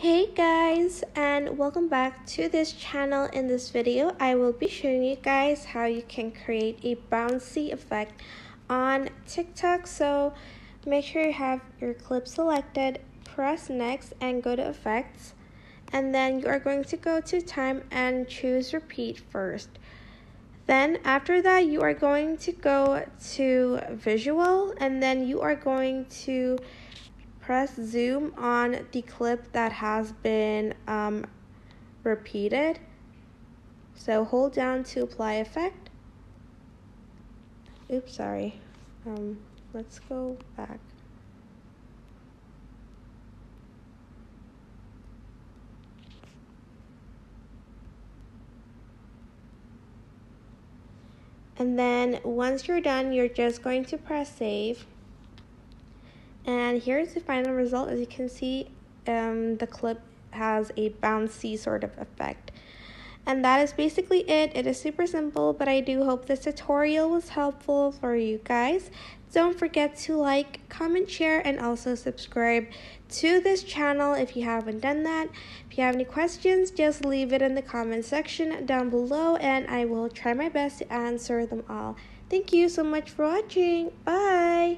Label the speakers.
Speaker 1: Hey guys, and welcome back to this channel. In this video I will be showing you guys how you can create a bouncy effect on TikTok. So make sure you have your clip selected, press next and go to effects, and then you are going to go to time and choose repeat first. Then after that you are going to go to visual, and then you are going to press zoom on the clip that has been repeated. So hold down to apply effect. Oops, sorry. Let's go back. And then once you're done, you're just going to press save. And here's the final result. As you can see, the clip has a bouncy sort of effect. And that is basically it. It is super simple, but I do hope this tutorial was helpful for you guys. Don't forget to like, comment, share, and also subscribe to this channel if you haven't done that. If you have any questions, just leave it in the comment section down below, and I will try my best to answer them all. Thank you so much for watching. Bye!